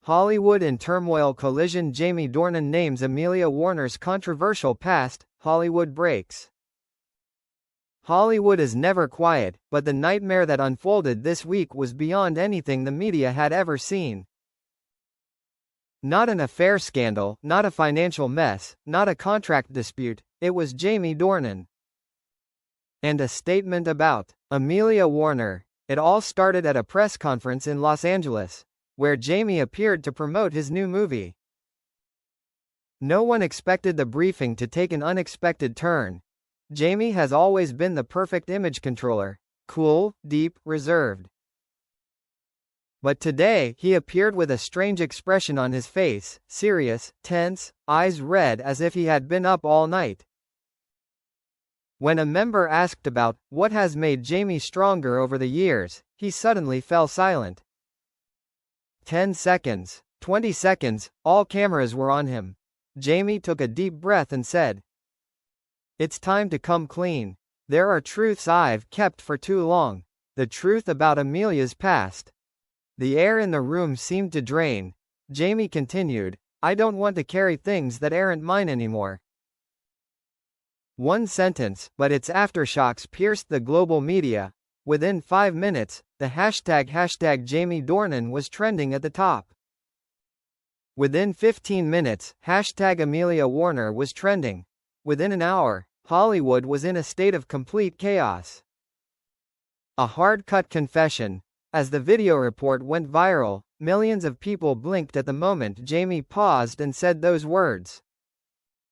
Hollywood in turmoil collision. Jamie Dornan names Amelia Warner's controversial past. Hollywood breaks. Hollywood is never quiet, but the nightmare that unfolded this week was beyond anything the media had ever seen. Not an affair scandal, not a financial mess, not a contract dispute, it was Jamie Dornan. And a statement about Amelia Warner. It all started at a press conference in Los Angeles, where Jamie appeared to promote his new movie. No one expected the briefing to take an unexpected turn. Jamie has always been the perfect image controller, cool, deep, reserved. But today, he appeared with a strange expression on his face, serious, tense, eyes red as if he had been up all night. When a member asked about what has made Jamie stronger over the years, he suddenly fell silent. 10 seconds, 20 seconds, all cameras were on him. Jamie took a deep breath and said, "It's time to come clean. There are truths I've kept for too long. The truth about Amelia's past." The air in the room seemed to drain. Jamie continued, "I don't want to carry things that aren't mine anymore." One sentence, but its aftershocks pierced the global media. Within 5 minutes, the hashtag Jamie Dornan was trending at the top. Within 15 minutes, hashtag Amelia Warner was trending. Within an hour, Hollywood was in a state of complete chaos. A hard-cut confession. As the video report went viral, millions of people blinked at the moment Jamie paused and said those words.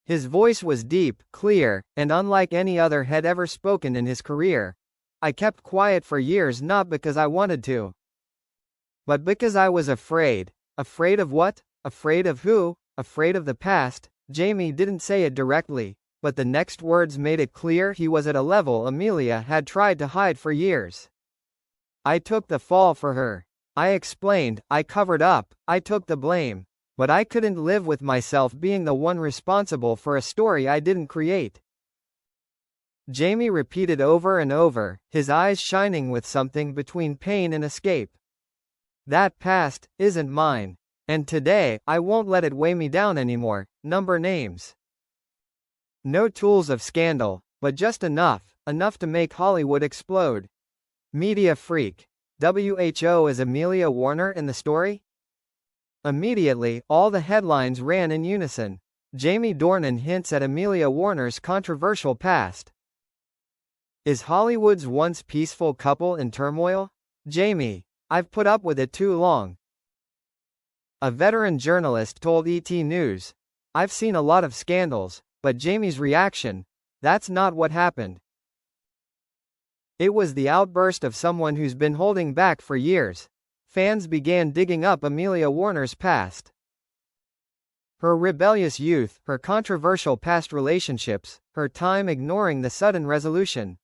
His voice was deep, clear, and unlike any other had ever spoken in his career. "I kept quiet for years not because I wanted to, but because I was afraid." Afraid of what? Afraid of who? Afraid of the past? Jamie didn't say it directly, but the next words made it clear he was at a level Amelia had tried to hide for years. "I took the fall for her. I explained, I covered up, I took the blame. But I couldn't live with myself being the one responsible for a story I didn't create." Jamie repeated over and over, his eyes shining with something between pain and escape. "That past isn't mine. And today, I won't let it weigh me down anymore." Number names. No tools of scandal, but just enough to make Hollywood explode. Media freak. WHO is Amelia Warner in the story? Immediately, all the headlines ran in unison. Jamie Dornan hints at Amelia Warner's controversial past. Is Hollywood's once peaceful couple in turmoil? Jamie, "I've put up with it too long." A veteran journalist told ET News, "I've seen a lot of scandals, but Jamie's reaction, that's not what happened. It was the outburst of someone who's been holding back for years." Fans began digging up Amelia Warner's past. Her rebellious youth, her controversial past relationships, her time ignoring the sudden resolution.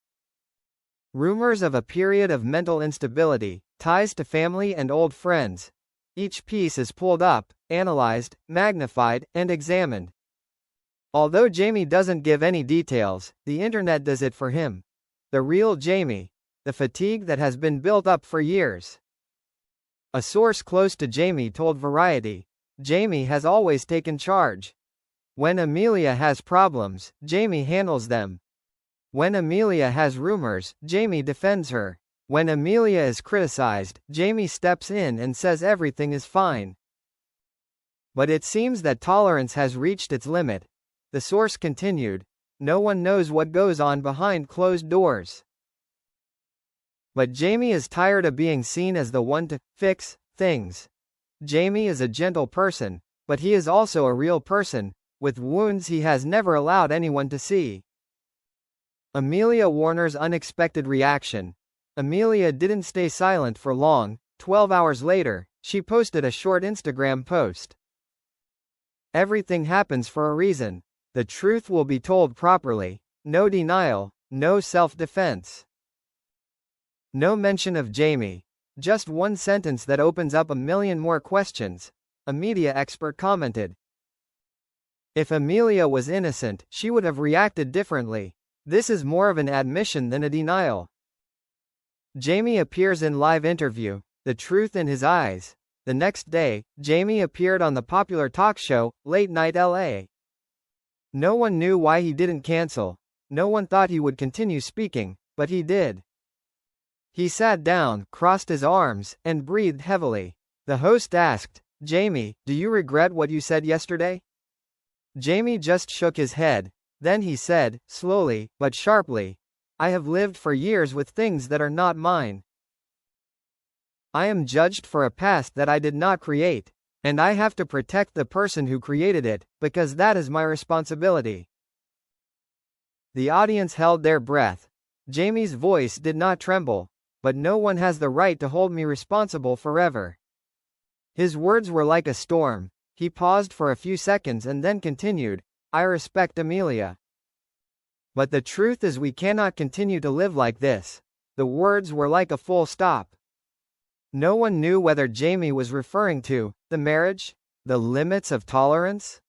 Rumors of a period of mental instability, ties to family and old friends. Each piece is pulled up, analyzed, magnified, and examined. Although Jamie doesn't give any details, the internet does it for him. The real Jamie. The fatigue that has been built up for years. A source close to Jamie told Variety, "Jamie has always taken charge. When Amelia has problems, Jamie handles them. When Amelia has rumors, Jamie defends her. When Amelia is criticized, Jamie steps in and says everything is fine." But it seems that tolerance has reached its limit. The source continued, "No one knows what goes on behind closed doors. But Jamie is tired of being seen as the one to fix things. Jamie is a gentle person, but he is also a real person, with wounds he has never allowed anyone to see." Amelia Warner's unexpected reaction. Amelia didn't stay silent for long. 12 hours later, she posted a short Instagram post. "Everything happens for a reason. The truth will be told properly. No denial, no self-defense. No mention of Jamie. Just one sentence that opens up a million more questions," a media expert commented. "If Amelia was innocent, she would have reacted differently. This is more of an admission than a denial." Jamie appears in live interview, the truth in his eyes. The next day, Jamie appeared on the popular talk show, Late Night LA. No one knew why he didn't cancel. No one thought he would continue speaking, but he did. He sat down, crossed his arms, and breathed heavily. The host asked, "Jamie, do you regret what you said yesterday?" Jamie just shook his head. Then he said, slowly, but sharply, "I have lived for years with things that are not mine. I am judged for a past that I did not create, and I have to protect the person who created it, because that is my responsibility." The audience held their breath. Jamie's voice did not tremble. "But no one has the right to hold me responsible forever." His words were like a storm. He paused for a few seconds and then continued, "I respect Amelia. But the truth is we cannot continue to live like this." The words were like a full stop. No one knew whether Jamie was referring to the marriage, the limits of tolerance,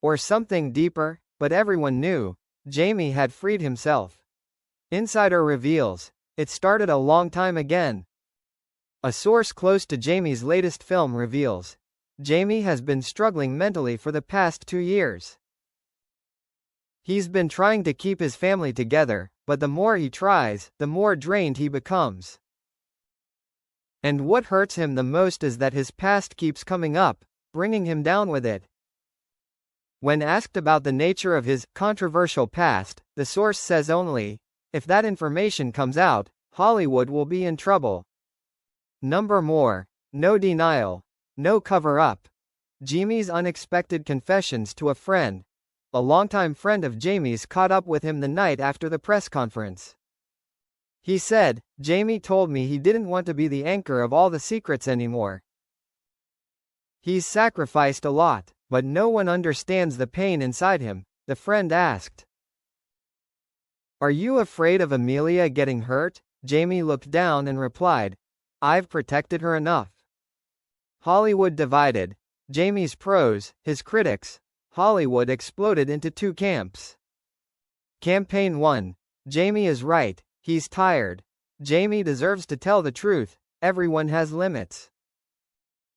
or something deeper, but everyone knew Jamie had freed himself. Insider reveals, it started a long time again. A source close to Jamie's latest film reveals, Jamie has been struggling mentally for the past 2 years. He's been trying to keep his family together, but the more he tries, the more drained he becomes. And what hurts him the most is that his past keeps coming up, bringing him down with it. When asked about the nature of his controversial past, the source says only, "If that information comes out, Hollywood will be in trouble." More. No denial. No cover-up. Jamie's unexpected confessions to a friend. A longtime friend of Jamie's caught up with him the night after the press conference. He said, "Jamie told me he didn't want to be the anchor of all the secrets anymore. He's sacrificed a lot, but no one understands the pain inside him," the friend asked. "Are you afraid of Amelia getting hurt?" Jamie looked down and replied, "I've protected her enough." Hollywood divided. Jamie's pros, his critics. Hollywood exploded into 2 camps. Campaign 1. Jamie is right. He's tired. Jamie deserves to tell the truth. Everyone has limits.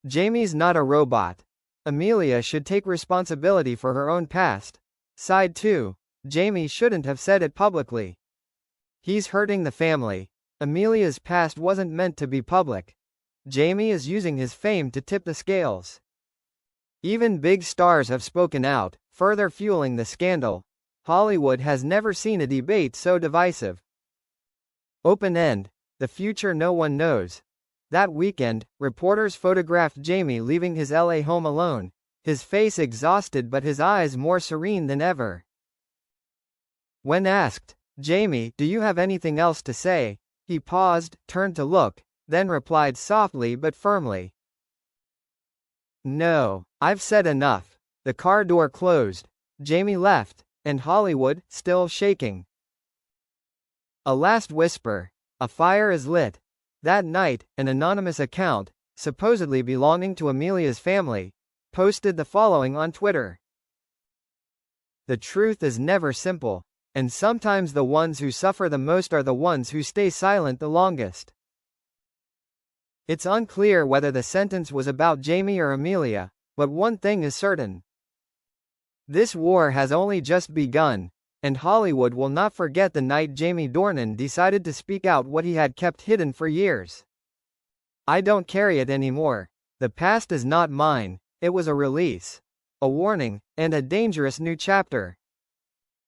Jamie's not a robot. Amelia should take responsibility for her own past. Side 2. Jamie shouldn't have said it publicly. He's hurting the family. Amelia's past wasn't meant to be public. Jamie is using his fame to tip the scales. Even big stars have spoken out, further fueling the scandal. Hollywood has never seen a debate so divisive. Open end. The future no one knows. That weekend, reporters photographed Jamie leaving his LA home alone, his face exhausted but his eyes more serene than ever. When asked, "Jamie, do you have anything else to say?" he paused, turned to look, then replied softly but firmly, "No, I've said enough." The car door closed. Jamie left, and Hollywood, still shaking. A last whisper. A fire is lit. That night, an anonymous account, supposedly belonging to Amelia's family, posted the following on Twitter. "The truth is never simple, and sometimes the ones who suffer the most are the ones who stay silent the longest." It's unclear whether the sentence was about Jamie or Amelia, but one thing is certain. This war has only just begun, and Hollywood will not forget the night Jamie Dornan decided to speak out what he had kept hidden for years. "I don't carry it anymore. The past is not mine. It was a release, a warning, and a dangerous new chapter."